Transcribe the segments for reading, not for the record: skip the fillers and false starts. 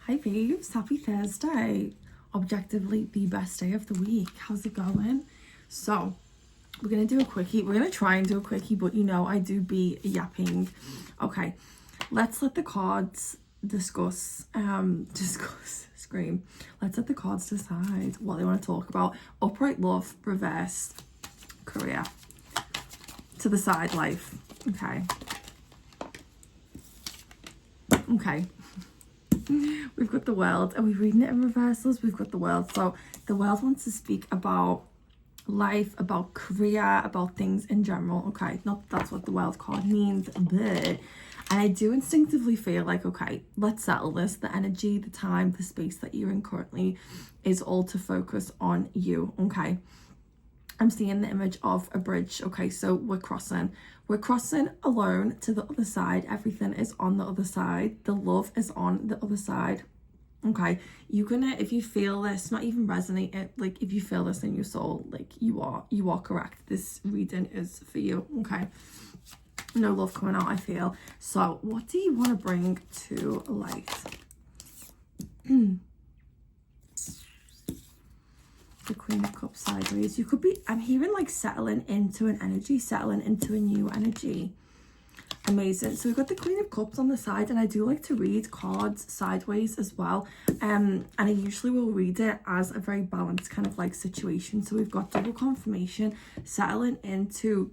Hi babes, happy Thursday. Objectively the best day of the week. How's it going? So we're gonna do a quickie. We're gonna try and do a quickie, but you know I do be yapping. Okay, let's let the cards discuss scream. Let's let the cards decide what they want to talk about. Upright love, reverse career, to the side life. Okay. We've got the world. Are we reading it in reversals? We've got the world. So the world wants to speak about life, about career, about things in general. Okay, not that's what the world card means, but I do instinctively feel like, okay, let's settle this. The energy, the time, the space that you're in currently is all to focus on you. Okay, I'm seeing the image of a bridge. Okay, so we're crossing alone to the other side. Everything is on the other side. The love is on the other side. Okay, you're gonna, if you feel this, not even resonate it, like if you feel this in your soul, like you are correct. This reading is for you. Okay, no love coming out, I feel. So what do you want to bring to light? The Queen of Cups sideways. You could be, I'm hearing like settling into an energy, settling into a new energy. Amazing. So we've got the Queen of Cups on the side, and I do like to read cards sideways as well. And I usually will read it as a very balanced kind of like situation. So we've got double confirmation, settling into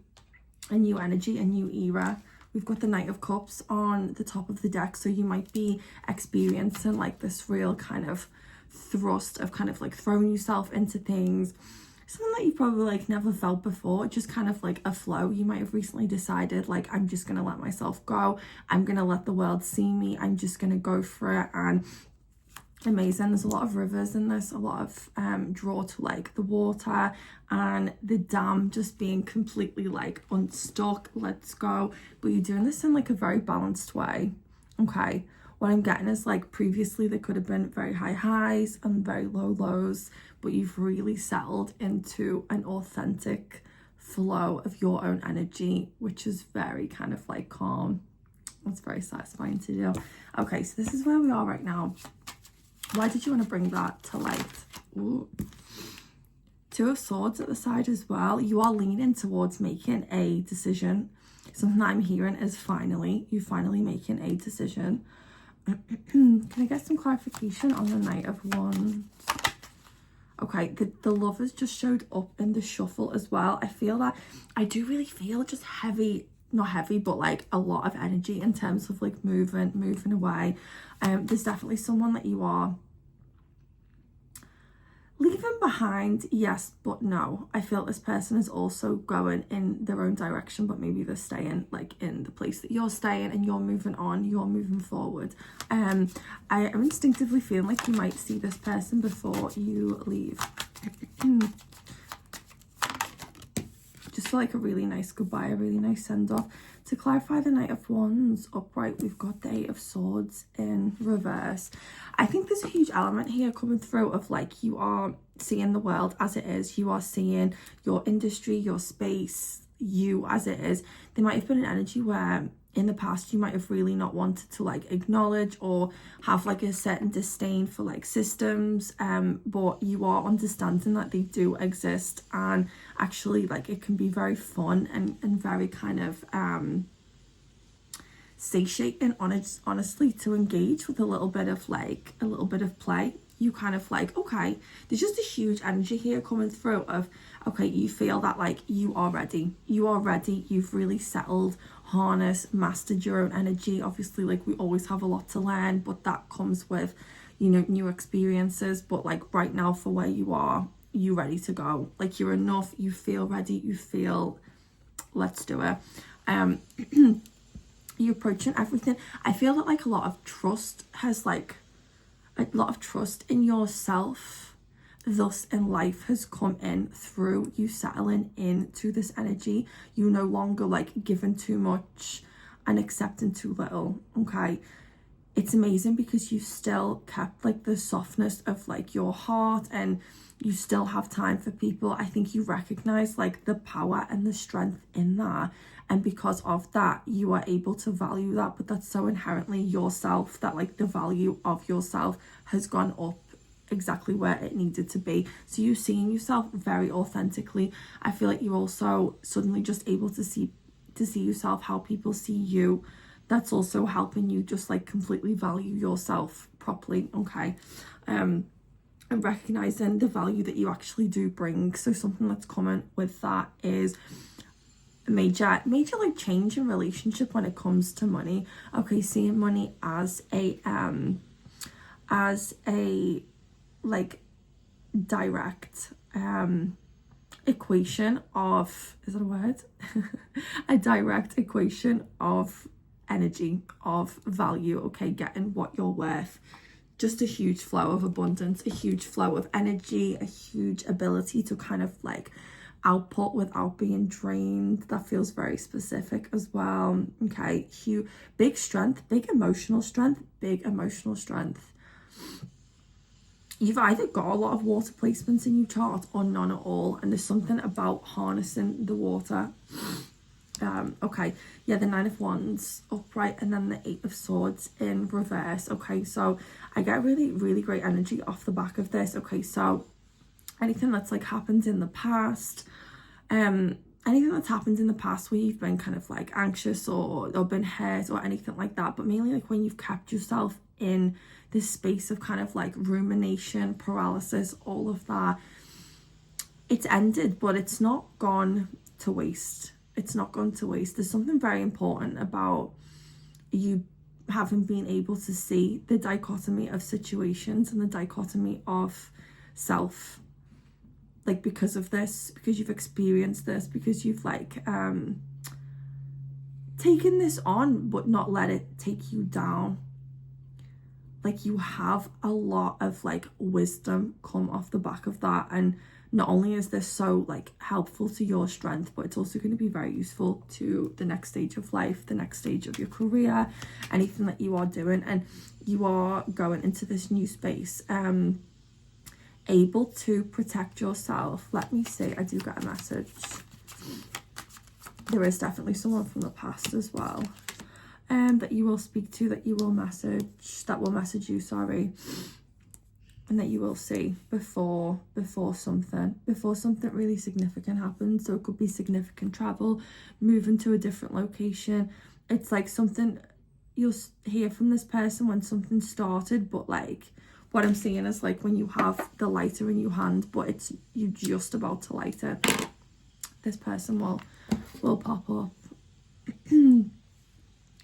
a new energy, a new era. We've got the Knight of Cups on the top of the deck. So you might be experiencing like this real kind of thrust of kind of like throwing yourself into things, something that you've probably like never felt before, just kind of like a flow. You might have recently decided like, I'm just gonna let myself go, I'm gonna let the world see me, I'm just gonna go for it. And amazing, there's a lot of rivers in this, a lot of draw to like the water and the dam just being completely like unstuck, let's go. But you're doing this in like a very balanced way. Okay, what I'm getting is like previously there could have been very high highs and very low lows, but you've really settled into an authentic flow of your own energy, which is very kind of like calm. It's very satisfying to do. Okay, so this is where we are right now. Why did you want to bring that to light? Ooh. Two of Swords at the side as well. You are leaning towards making a decision. Something I'm hearing is you're finally making a decision. Can I get some clarification on the Knight of Wands? Okay, the lovers just showed up in the shuffle as well. I feel that, I do really feel just heavy, not heavy, but like a lot of energy in terms of like moving away. There's definitely someone that you are leaving behind, yes, but no. I feel this person is also going in their own direction, but maybe they're staying like in the place that you're staying and you're moving on, you're moving forward. I am instinctively feeling like you might see this person before you leave. Just for like a really nice goodbye, a really nice send-off. To clarify the Knight of Wands upright, we've got the Eight of Swords in reverse. I think there's a huge element here coming through of like, you are seeing the world as it is. You are seeing your industry, your space, you as it is. There might have been an energy where in the past you might have really not wanted to like acknowledge or have like a certain disdain for like systems, but you are understanding that they do exist, and actually like it can be very fun and very kind of satiating, honestly, to engage with a little bit of play. You kind of like, okay, there's just a huge energy here coming through of, okay, you feel that like you are ready, you've really settled, harnessed, mastered your own energy. Obviously, like we always have a lot to learn, but that comes with, you know, new experiences. But like right now, for where you are, you're ready to go. Like you're enough, you feel ready, you feel, let's do it. You're approaching everything. I feel that like a lot of trust in yourself, thus in life, has come in through you settling into this energy. You no longer like giving too much and accepting too little. Okay, it's amazing because you've still kept like the softness of like your heart, and you still have time for people. I think you recognize like the power and the strength in that, and because of that you are able to value that. But that's so inherently yourself, that like the value of yourself has gone up exactly where it needed to be. So you're seeing yourself very authentically. I feel like you're also suddenly just able to see yourself how people see you. That's also helping you just like completely value yourself properly. Okay. And recognizing the value that you actually do bring. So something that's common with that is major like change in relationship when it comes to money. Okay, seeing money as a like direct equation of, is that a word? A direct equation of energy, of value. Okay, getting what you're worth. Just a huge flow of abundance, a huge flow of energy, a huge ability to kind of like output without being drained. That feels very specific as well. Okay, huge, big strength, big emotional strength, big emotional strength. You've either got a lot of water placements in your chart or none at all, and there's something about harnessing the water. Okay, yeah, the 9 of Wands upright and then the 8 of Swords in reverse. Okay, so I get really, really great energy off the back of this. Okay, so anything that's like happened in the past, anything that's happened in the past where you've been kind of like anxious or been hurt or anything like that, but mainly like when you've kept yourself in this space of kind of like rumination, paralysis, all of that, it's ended, but it's not gone to waste. It's not gone to waste. There's something very important about you having been able to see the dichotomy of situations and the dichotomy of self, like because of this, because you've experienced this, because you've like taken this on but not let it take you down. Like you have a lot of like wisdom come off the back of that, and not only is this so like helpful to your strength, but it's also going to be very useful to the next stage of life, the next stage of your career, anything that you are doing. And you are going into this new space able to protect yourself. Let me see, I do get a message. There is definitely someone from the past as well that you will speak to, that you will message, that will message you, sorry, and that you will see before something really significant happens. So it could be significant travel, moving to a different location. It's like something you'll hear from this person when something started, but like what I'm seeing is like when you have the lighter in your hand but it's you just about to light it, this person will pop up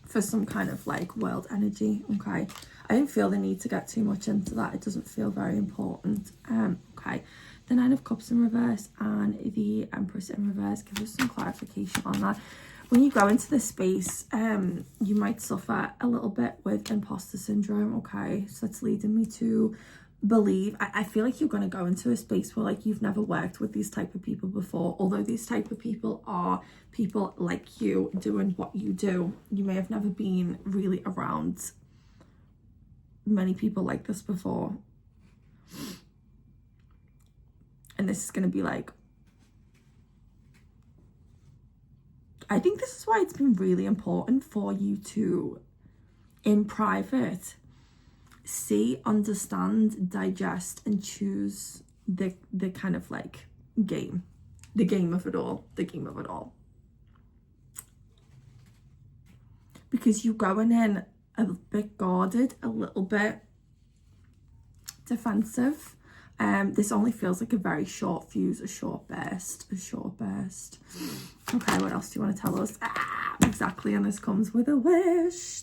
for some kind of like world energy. Okay, I don't feel the need to get too much into that. It doesn't feel very important. Okay, the 9 of Cups in reverse and the Empress in reverse give us some clarification on that. When you go into this space, you might suffer a little bit with imposter syndrome. Okay, so that's leading me to believe, I feel like you're going to go into a space where like you've never worked with these type of people before. Although these type of people are people like you doing what you do, you may have never been really around many people like this before, and this is going to be like, I think this is why it's been really important for you to, in private, see, understand, digest, and choose the kind of like game of it all, because you're going in a bit guarded, a little bit defensive. This only feels like a very short fuse, a short burst. Okay, what else do you want to tell us? Exactly, and this comes with a wish.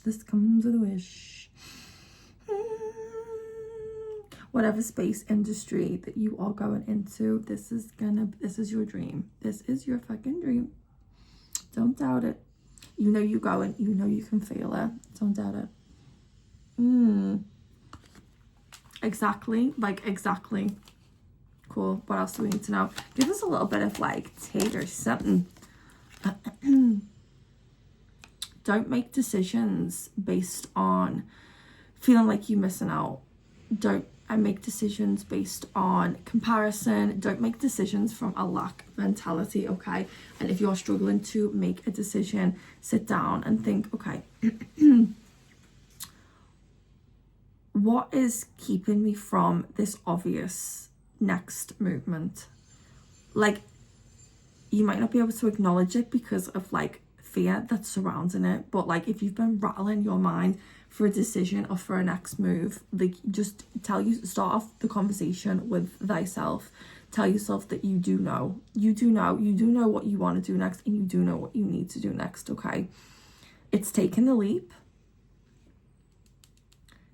Whatever space industry that you are going into, this is your dream. This is your fucking dream. Don't doubt it. You know you going, you know you can feel it. Don't doubt it. Exactly. Cool. What else do we need to know? Give us a little bit of like tea or something. Don't make decisions based on feeling like you're missing out. Don't make decisions based on comparison. Don't make decisions from a lack mentality, okay? And if you're struggling to make a decision, sit down and think, okay, what is keeping me from this obvious next movement? Like, you might not be able to acknowledge it because of like fear that's surrounding it, but like if you've been rattling your mind for a decision or for a next move, like just start off the conversation with thyself. Tell yourself that you do know what you want to do next, and you do know what you need to do next, okay? It's taking the leap.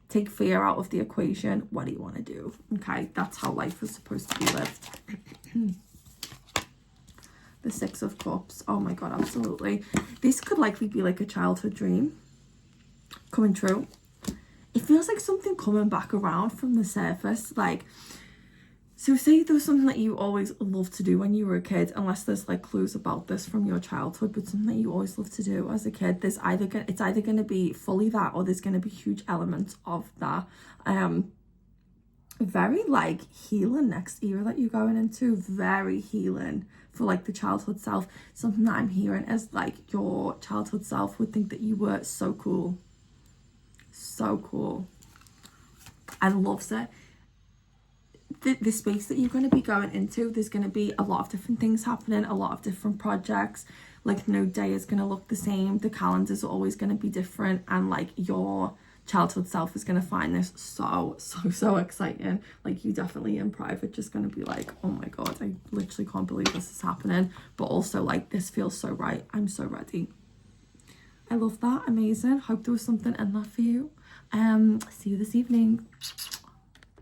Take fear out of the equation. What do you want to do? Okay, that's how life is supposed to be lived. The Six of Cups. Oh my God, absolutely. This could likely be like a childhood dream coming true. It feels like something coming back around from the surface. Like, so say there was something that you always loved to do when you were a kid, unless there's like clues about this from your childhood, but something that you always loved to do as a kid. It's either going to be fully that, or there's going to be huge elements of that. Very like healing next era that you're going into. Very healing for like the childhood self. Something that I'm hearing is like your childhood self would think that you were so cool. So cool. And loves it. The space that you're going to be going into, there's going to be a lot of different things happening, a lot of different projects. Like no day is going to look the same. The calendars are always going to be different, and like your childhood self is going to find this so exciting. Like you definitely in private just going to be like, oh my God, I literally can't believe this is happening, but also like this feels so right. I'm so ready. I love that. Amazing. Hope there was something in that for you. See you this evening.